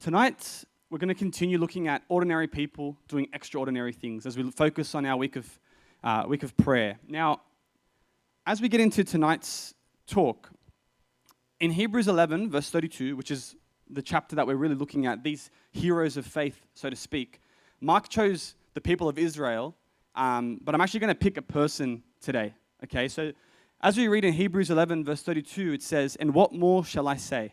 Tonight, we're going to continue looking at ordinary people doing extraordinary things as we focus on our week of prayer. Now, as we get into tonight's talk, in Hebrews 11, verse 32, which is the chapter that we're really looking at, these heroes of faith, so to speak, Mark chose the people of Israel, but I'm actually going to pick a person today, okay? So as we read in Hebrews 11, verse 32, it says, "And what more shall I say?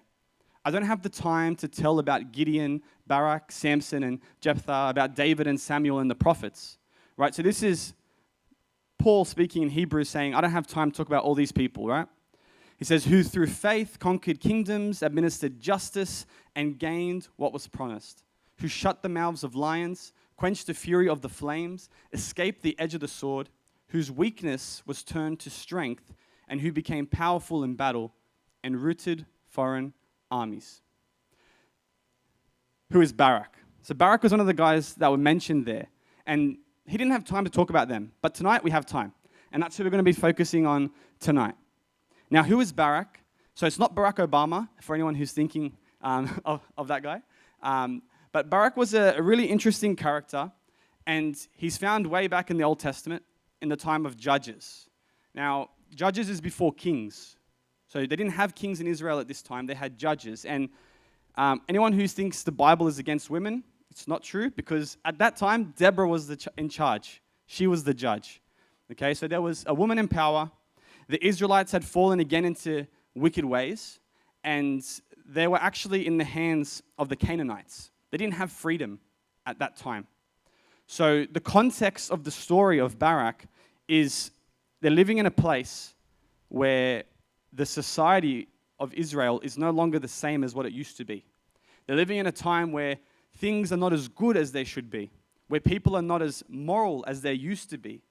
I don't have the time to tell about Gideon, Barak, Samson, and Jephthah, about David and Samuel and the prophets." Right? So this is Paul speaking in Hebrews saying, I don't have time to talk about all these people, right? He says, who through faith conquered kingdoms, administered justice, and gained what was promised. Who shut the mouths of lions, quenched the fury of the flames, escaped the edge of the sword, whose weakness was turned to strength, and who became powerful in battle and routed foreign armies. Who is Barak? So Barak was one of the guys that were mentioned there. And he didn't have time to talk about them. But tonight we have time. And that's who we're going to be focusing on tonight. Now, who is Barak? So it's not Barack Obama, for anyone who's thinking of that guy. But Barak was a really interesting character. And he's found way back in the Old Testament in the time of Judges. Now, Judges is before kings. So they didn't have kings in Israel at this time. They had judges. And anyone who thinks the Bible is against women, it's not true, because at that time, Deborah was in charge. She was the judge. Okay, so there was a woman in power. The Israelites had fallen again into wicked ways, and they were actually in the hands of the Canaanites. They didn't have freedom at that time. So the context of the story of Barak is they're living in a place where the society of Israel is no longer the same as what it used to be. They're living in a time where things are not as good as they should be, where people are not as moral as they used to be.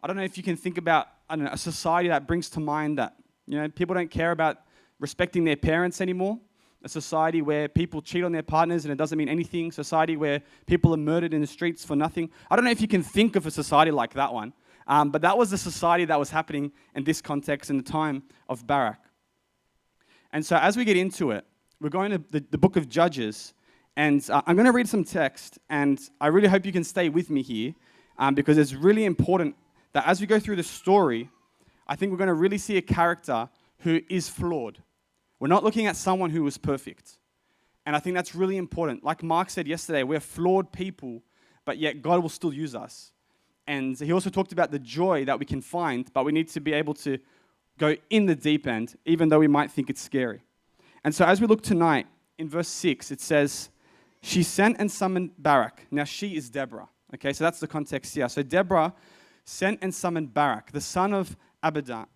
I don't know if you can think about a society that brings to mind that people don't care about respecting their parents anymore, a society where people cheat on their partners and it doesn't mean anything, society where people are murdered in the streets for nothing. I don't know if you can think of a society like that one. But that was the society that was happening in this context in the time of Barak. And so as we get into it, we're going to the book of Judges, and I'm going to read some text, and I really hope you can stay with me here, because it's really important that as we go through the story, I think we're going to really see a character who is flawed. We're not looking at someone who was perfect. And I think that's really important. Like Mark said yesterday, we're flawed people, but yet God will still use us. And he also talked about the joy that we can find, but we need to be able to go in the deep end, even though we might think it's scary. And so as we look tonight, in verse 6, it says, she sent and summoned Barak. Now she is Deborah. Okay, so that's the context here. So Deborah sent and summoned Barak, the son of Abinoam,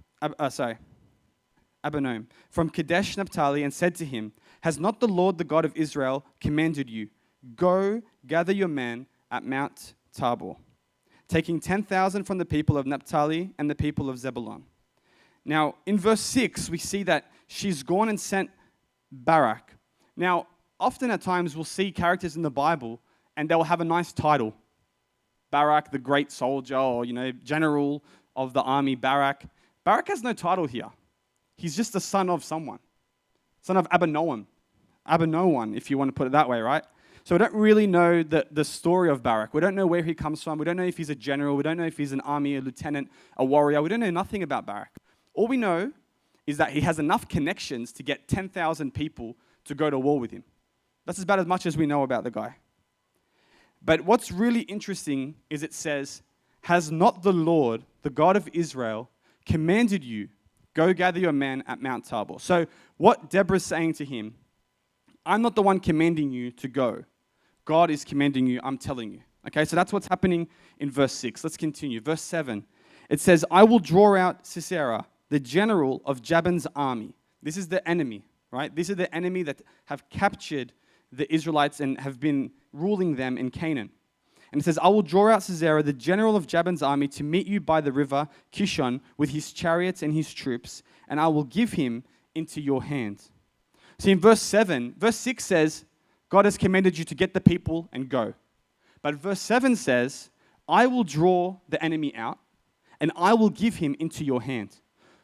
from Kadesh Naphtali, and said to him, has not the Lord, the God of Israel, commanded you, go gather your men at Mount Tabor, taking 10,000 from the people of Naphtali and the people of Zebulun. Now, in verse 6, we see that she's gone and sent Barak. Now, often at times we'll see characters in the Bible and they'll have a nice title. Barak, the great soldier, or, general of the army, Barak. Barak has no title here. He's just the son of someone. Son of Abinoam, if you want to put it that way, right? So we don't really know the story of Barak. We don't know where he comes from. We don't know if he's a general. We don't know if he's an army, a lieutenant, a warrior. We don't know nothing about Barak. All we know is that he has enough connections to get 10,000 people to go to war with him. That's about as much as we know about the guy. But what's really interesting is it says, has not the Lord, the God of Israel, commanded you, go gather your men at Mount Tabor? So what Deborah's saying to him, I'm not the one commanding you to go. God is commanding you, I'm telling you. Okay, so that's what's happening in verse 6. Let's continue. Verse 7, it says, I will draw out Sisera, the general of Jabin's army. This is the enemy, right? These are the enemy that have captured the Israelites and have been ruling them in Canaan. And it says, I will draw out Sisera, the general of Jabin's army, to meet you by the river Kishon with his chariots and his troops, and I will give him into your hand. See, in verse 6 says, God has commanded you to get the people and go. But verse 7 says, I will draw the enemy out, and I will give him into your hand.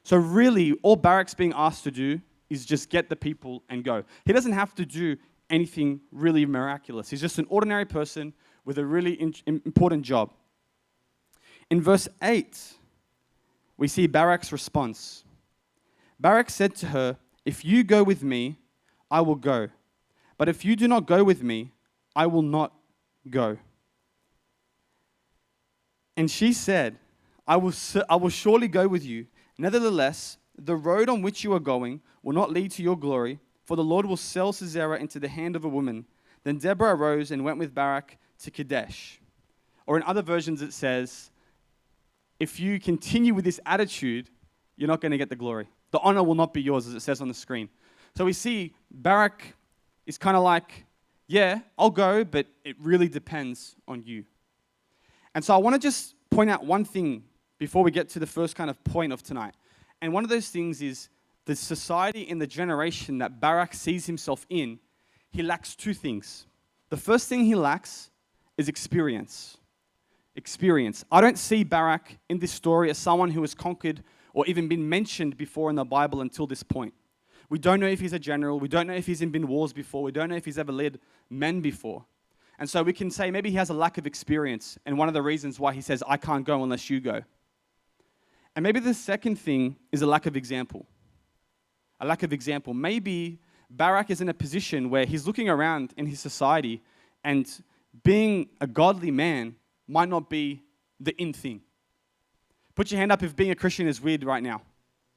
So really, all Barak's being asked to do is just get the people and go. He doesn't have to do anything really miraculous. He's just an ordinary person with a really important job. In verse 8, we see Barak's response. Barak said to her, "If you go with me, I will go. But if you do not go with me, I will not go." And she said, I will surely go with you. Nevertheless, the road on which you are going will not lead to your glory, for the Lord will sell Sisera into the hand of a woman." Then Deborah arose and went with Barak to Kadesh. Or in other versions it says, if you continue with this attitude, you're not going to get the glory. The honor will not be yours, as it says on the screen. So we see Barak is kind of like, yeah, I'll go, but it really depends on you. And so I want to just point out one thing before we get to the first kind of point of tonight. And one of those things is the society in the generation that Barak sees himself in, he lacks two things. The first thing he lacks is experience. Experience. I don't see Barak in this story as someone who has conquered or even been mentioned before in the Bible until this point. We don't know if he's a general. We don't know if he's been wars before. We don't know if he's ever led men before. And so we can say maybe he has a lack of experience, and one of the reasons why he says, I can't go unless you go. And maybe the second thing is a lack of example. A lack of example. Maybe Barak is in a position where he's looking around in his society, and being a godly man might not be the in thing. Put your hand up if being a Christian is weird right now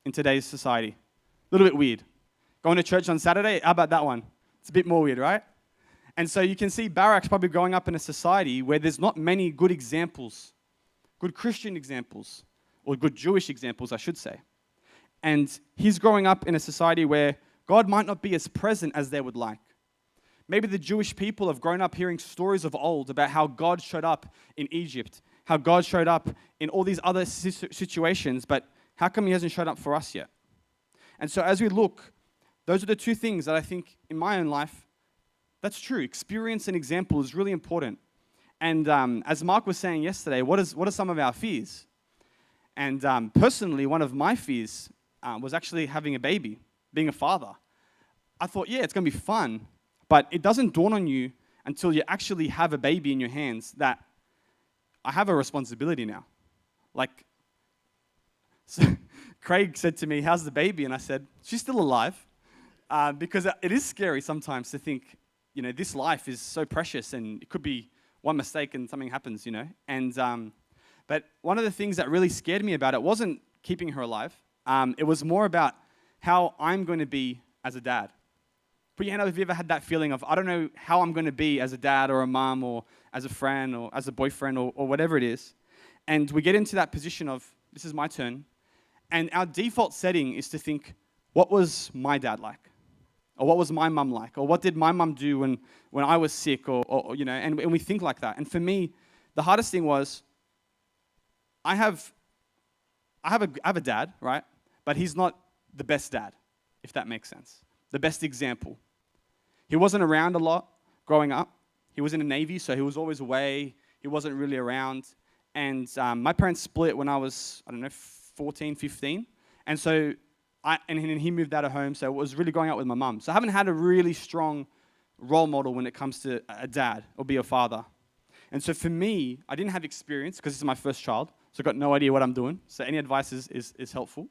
in today's society. A little bit weird. Going to church on Saturday, how about that one? It's a bit more weird, right? And so you can see Barak's probably growing up in a society where there's not many good examples, good Christian examples, or good Jewish examples, I should say. And he's growing up in a society where God might not be as present as they would like. Maybe the Jewish people have grown up hearing stories of old about how God showed up in Egypt, how God showed up in all these other situations, but how come he hasn't showed up for us yet? And so as we look, those are the two things that I think in my own life, that's true. Experience and example is really important. And as Mark was saying yesterday, what are some of our fears? And personally, one of my fears was actually having a baby, being a father. I thought, yeah, it's going to be fun, but it doesn't dawn on you until you actually have a baby in your hands that I have a responsibility now. Like, so Craig said to me, how's the baby? And I said, she's still alive, because it is scary sometimes to think, this life is so precious and it could be one mistake and something happens, And but one of the things that really scared me about it wasn't keeping her alive. It was more about how I'm going to be as a dad. Put your hand up if you ever had that feeling of, I don't know how I'm going to be as a dad or a mom or as a friend or as a boyfriend or whatever it is. And we get into that position of, this is my turn. And our default setting is to think, what was my dad like? Or what was my mum like? Or what did my mum do when I was sick? And we think like that. And for me, the hardest thing was, I have a dad, right? But he's not the best dad, if that makes sense. The best example. He wasn't around a lot growing up. He was in the Navy, so he was always away. He wasn't really around. And my parents split when I was, 14, 15. And so he moved out of home, so it was really growing up with my mum. So I haven't had a really strong role model when it comes to a dad or be a father. And so for me, I didn't have experience because this is my first child, so I got no idea what I'm doing. So any advice is helpful.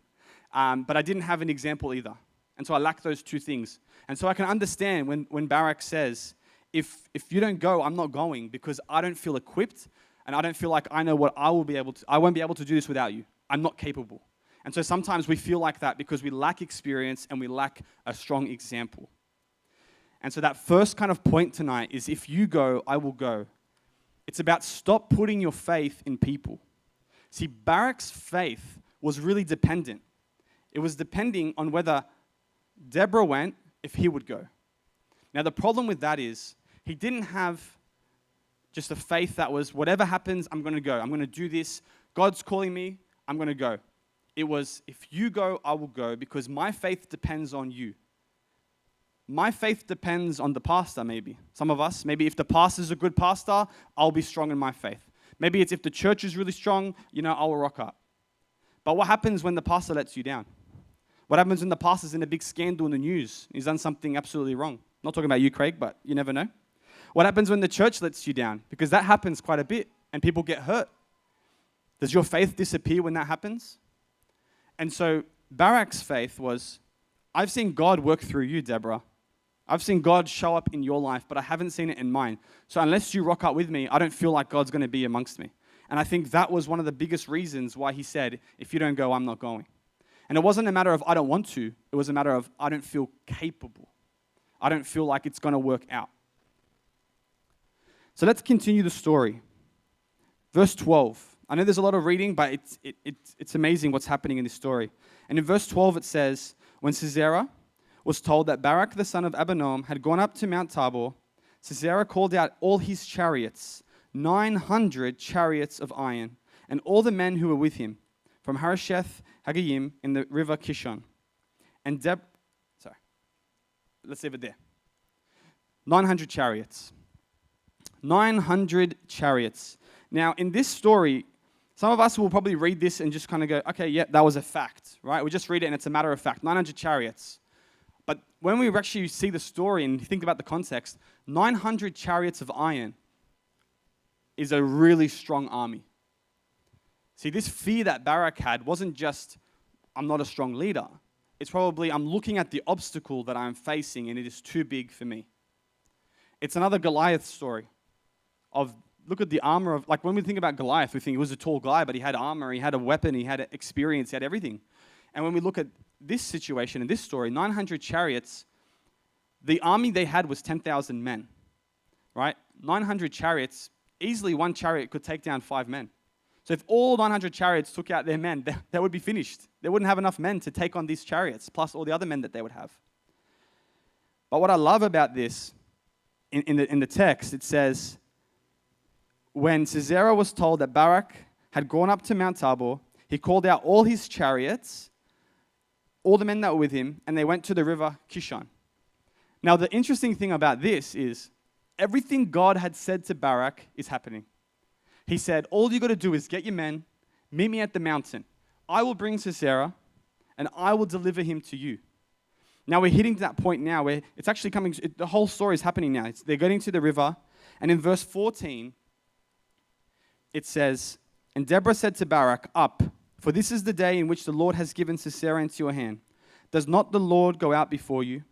But I didn't have an example either. And so I lack those two things. And so I can understand when Barak says, if you don't go, I'm not going because I don't feel equipped and I don't feel like I know what I won't be able to do this without you. I'm not capable. And so sometimes we feel like that because we lack experience and we lack a strong example. And so that first kind of point tonight is, if you go, I will go. It's about stop putting your faith in people. See, Barak's faith was really dependent. It was depending on whether Deborah went, if he would go. Now, the problem with that is he didn't have just a faith that was, whatever happens, I'm going to go. I'm going to do this. God's calling me. I'm going to go. It was, if you go, I will go, because my faith depends on you. My faith depends on the pastor, maybe. Some of us, maybe if the pastor's a good pastor, I'll be strong in my faith. Maybe it's if the church is really strong, I'll rock up. But what happens when the pastor lets you down? What happens when the pastor's in a big scandal in the news? He's done something absolutely wrong. Not talking about you, Craig, but you never know. What happens when the church lets you down? Because that happens quite a bit and people get hurt. Does your faith disappear when that happens? And so Barak's faith was, I've seen God work through you, Deborah. I've seen God show up in your life, but I haven't seen it in mine. So unless you rock up with me, I don't feel like God's going to be amongst me. And I think that was one of the biggest reasons why he said, if you don't go, I'm not going. And it wasn't a matter of I don't want to. It was a matter of I don't feel capable. I don't feel like it's going to work out. So let's continue the story. Verse 12. I know there's a lot of reading, but it's amazing what's happening in this story. And in verse 12 it says, when Sisera was told that Barak the son of Abinoam had gone up to Mount Tabor, Sisera called out all his chariots, 900 chariots of iron, and all the men who were with him, from Harosheth Haggayim in the river Kishon. And let's leave it there. 900 chariots. 900 chariots. Now, in this story, some of us will probably read this and just kind of go, okay, yeah, that was a fact, right? We just read it and it's a matter of fact. 900 chariots. But when we actually see the story and think about the context, 900 chariots of iron is a really strong army. See, this fear that Barak had wasn't just, I'm not a strong leader. It's probably, I'm looking at the obstacle that I'm facing and it is too big for me. It's another Goliath story of, look at the armor of, like when we think about Goliath, we think he was a tall guy, but he had armor, he had a weapon, he had experience, he had everything. And when we look at this situation in this story, 900 chariots, the army they had was 10,000 men, right? 900 chariots, easily one chariot could take down 5 men. So if all 900 chariots took out their men, they would be finished. They wouldn't have enough men to take on these chariots, plus all the other men that they would have. But what I love about this, in the text, it says, when Sisera was told that Barak had gone up to Mount Tabor, he called out all his chariots, all the men that were with him, and they went to the river Kishon. Now, the interesting thing about this is everything God had said to Barak is happening. He said, all you got to do is get your men, meet me at the mountain. I will bring Sisera, and I will deliver him to you. Now, we're hitting to that point now where it's actually coming, the whole story is happening now. They're getting to the river, and in verse 14, it says, and Deborah said to Barak, up, for this is the day in which the Lord has given Sisera into your hand. Does not the Lord go out before you?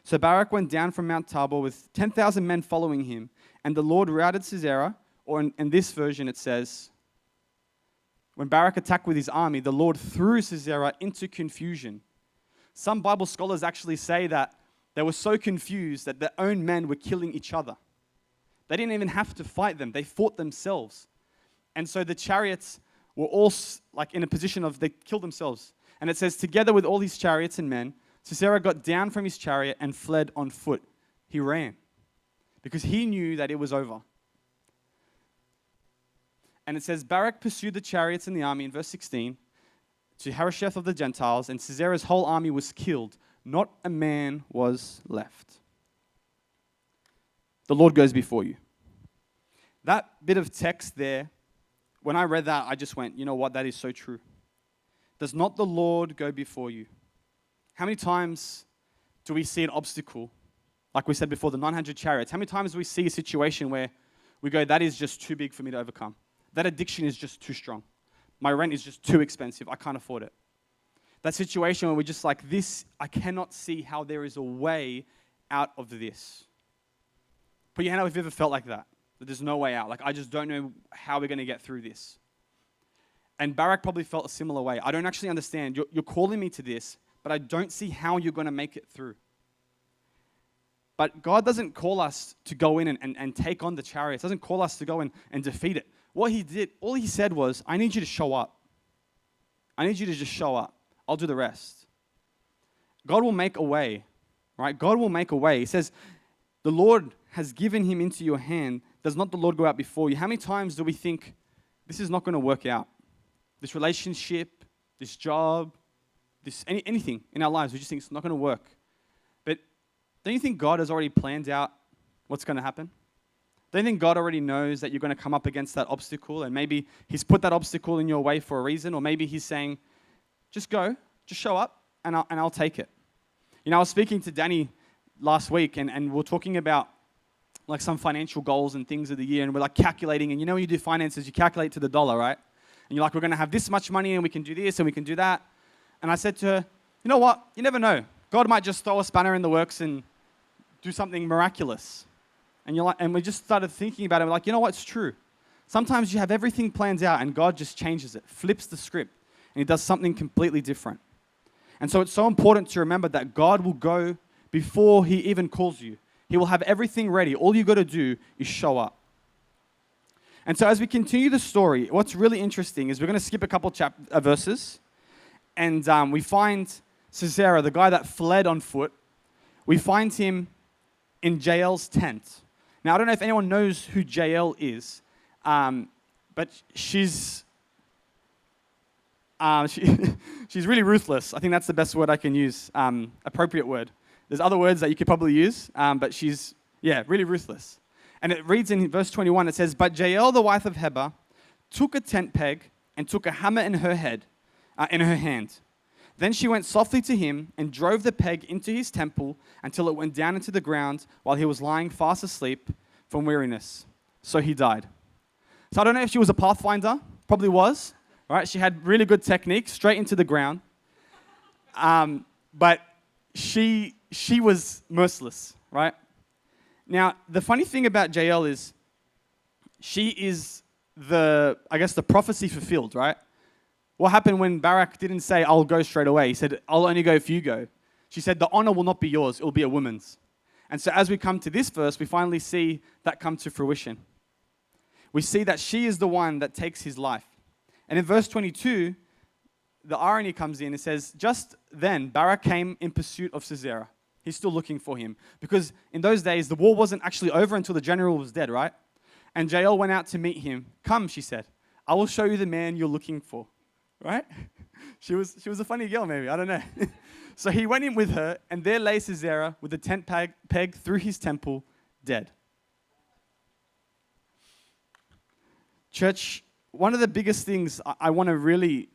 So Barak went down from Mount Tabor with 10,000 men following him, and the Lord routed Sisera, or in this version it says, when Barak attacked with his army, the Lord threw Sisera into confusion. Some Bible scholars actually say that they were so confused that their own men were killing each other. They didn't even have to fight them. They fought themselves. And so the chariots were all like in a position of they killed themselves. And it says, together with all his chariots and men, Sisera got down from his chariot and fled on foot. He ran because he knew that it was over. And it says, Barak pursued the chariots and the army in verse 16 to Harosheth of the Gentiles, and Sisera's whole army was killed. Not a man was left. The Lord goes before you. That bit of text there, when I read that, I just went, you know what, that is so true. Does not the Lord go before you? How many times do we see an obstacle? Like we said before, the 900 chariots. How many times do we see a situation where we go, that is just too big for me to overcome? That addiction is just too strong. My rent is just too expensive. I can't afford it. That situation where we're just like, this, I cannot see how there is a way out of this. Put your hand up if you've ever felt like that there's no way out. Like, I just don't know how we're going to get through this. And Barak probably felt a similar way. I don't actually understand. You're calling me to this, but I don't see how you're going to make it through. But God doesn't call us to go in and take on the chariots. Doesn't call us to go in and defeat it. What he did, all he said was, I need you to show up. I need you to just show up. I'll do the rest. God will make a way, right? God will make a way. He says, the Lord has given him into your hand. Does not the Lord go out before you? How many times do we think, this is not going to work out? This relationship, this job, anything in our lives, we just think it's not going to work. But don't you think God has already planned out what's going to happen? Don't you think God already knows that you're going to come up against that obstacle, and maybe he's put that obstacle in your way for a reason, or maybe he's saying, just go, just show up, and I'll take it. You know, I was speaking to Danny last week, and we're talking about like some financial goals and things of the year, and we're like calculating, and when you do finances, you calculate to the dollar, right? And you're like, we're going to have this much money, and we can do this, and we can do that. And I said to her, you know what? You never know. God might just throw a spanner in the works and do something miraculous. And we just started thinking about it. We're like, you know what? It's true. Sometimes you have everything planned out, and God just changes it, flips the script, and He does something completely different. And so it's so important to remember that God will go before He even calls you. He will have everything ready. All you got to do is show up. And so as we continue the story, what's really interesting is we're going to skip a couple verses, and we find Sisera, the guy that fled on foot. We find him in Jael's tent. Now, I don't know if anyone knows who Jael is, but she's really ruthless. I think that's the best word I can use, appropriate word. There's other words that you could probably use, but she's, really ruthless. And it reads in verse 21, it says, "But Jael, the wife of Heber, took a tent peg and took a hammer in her hand. Then she went softly to him and drove the peg into his temple until it went down into the ground while he was lying fast asleep from weariness. So he died." So I don't know if she was a pathfinder, probably was, right? She had really good technique, straight into the ground. But she was merciless, right? Now, the funny thing about Jael is she is the prophecy fulfilled, right? What happened when Barak didn't say, "I'll go straight away"? He said, "I'll only go if you go." She said, "The honor will not be yours, it will be a woman's." And so as we come to this verse, we finally see that come to fruition. We see that she is the one that takes his life. And in verse 22, the irony comes in. It says, "Just then Barak came in pursuit of Sisera." He's still looking for him. Because in those days, the war wasn't actually over until the general was dead, right? And Jael went out to meet him. "Come," she said, "I will show you the man you're looking for." Right? She was a funny girl, maybe. I don't know. So he went in with her, and there lay Sisera with the tent peg through his temple, dead. Church, one of the biggest things I want to really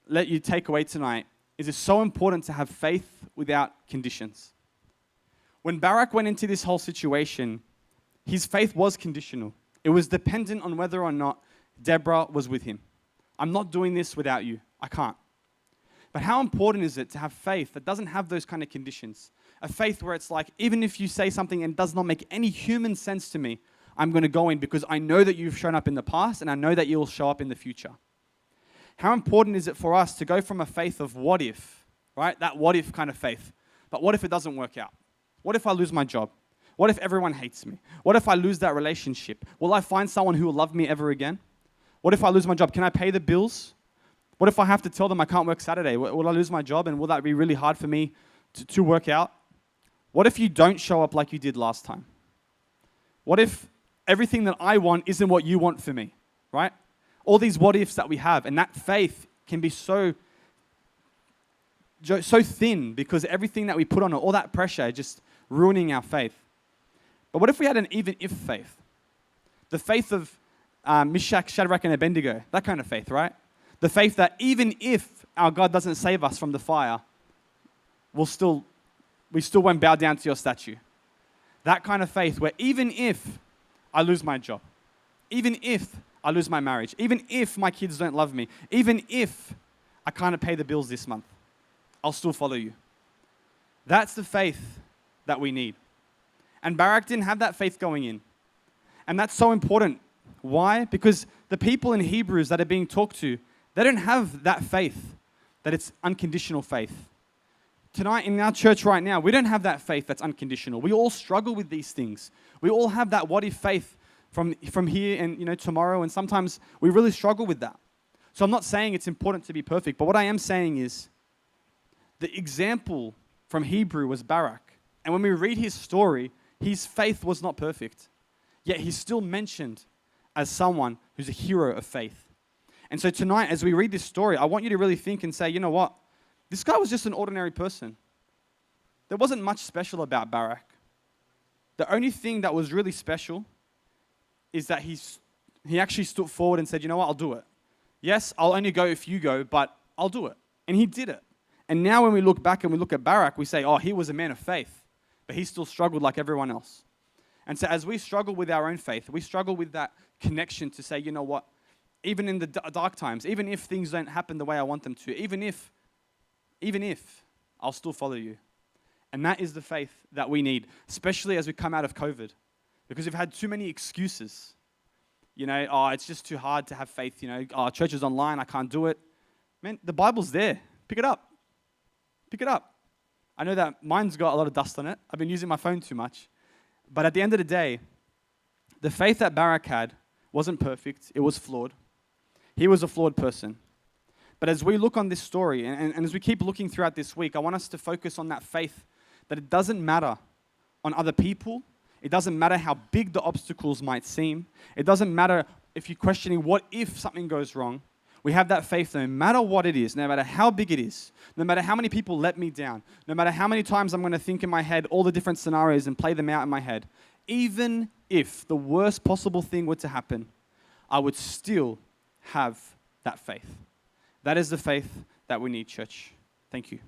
let you take away tonight is it's so important to have faith without conditions. When Barak went into this whole situation, his faith was conditional. It was dependent on whether or not Deborah was with him. "I'm not doing this without you. I can't." But how important is it to have faith that doesn't have those kind of conditions? A faith where it's like, even if you say something and does not make any human sense to me, I'm going to go in because I know that you've shown up in the past and I know that you'll show up in the future. How important is it for us to go from a faith of what if, right? That what if kind of faith. But what if it doesn't work out? What if I lose my job? What if everyone hates me? What if I lose that relationship? Will I find someone who will love me ever again? What if I lose my job? Can I pay the bills? What if I have to tell them I can't work Saturday? Will I lose my job, and will that be really hard for me to work out? What if you don't show up like you did last time? What if everything that I want isn't what you want for me, right? All these what ifs that we have, and that faith can be so thin because everything that we put on it, all that pressure, just ruining our faith. But what if we had an even if faith? The faith of Meshach, Shadrach, and Abednego, that kind of faith, right? The faith that even if our God doesn't save us from the fire, we still won't bow down to your statue. That kind of faith where even if I lose my job, even if I lose my marriage, even if my kids don't love me, even if I can't pay the bills this month, I'll still follow you. That's the faith that we need. And Barak didn't have that faith going in. And that's so important. Why? Because the people in Hebrews that are being talked to, they don't have that faith, that it's unconditional faith. Tonight in our church right now, we don't have that faith that's unconditional. We all struggle with these things. We all have that what if faith from here and tomorrow, and sometimes we really struggle with that. So I'm not saying it's important to be perfect, but what I am saying is the example from Hebrew was Barak. And when we read his story, his faith was not perfect. Yet he's still mentioned as someone who's a hero of faith. And so tonight, as we read this story, I want you to really think and say, you know what? This guy was just an ordinary person. There wasn't much special about Barak. The only thing that was really special is that he actually stood forward and said, you know what? I'll do it. Yes, I'll only go if you go, but I'll do it. And he did it. And now when we look back and we look at Barak, we say, oh, he was a man of faith. but he still struggled like everyone else. And so as we struggle with our own faith, we struggle with that connection to say, you know what, even in the dark times, even if things don't happen the way I want them to, even if, I'll still follow you. And that is the faith that we need, especially as we come out of COVID, because we've had too many excuses. You know, oh, it's just too hard to have faith. You know, oh, church is online, I can't do it. Man, the Bible's there. Pick it up. Pick it up. I know that mine's got a lot of dust on it. I've been using my phone too much. But at the end of the day, the faith that Barak had wasn't perfect. It was flawed. He was a flawed person. But as we look on this story, and as we keep looking throughout this week, I want us to focus on that faith, that it doesn't matter on other people. It doesn't matter how big the obstacles might seem. It doesn't matter if you're questioning what if something goes wrong. We have that faith no matter what it is, no matter how big it is, no matter how many people let me down, no matter how many times I'm going to think in my head all the different scenarios and play them out in my head. Even if the worst possible thing were to happen, I would still have that faith. That is the faith that we need, church. Thank you.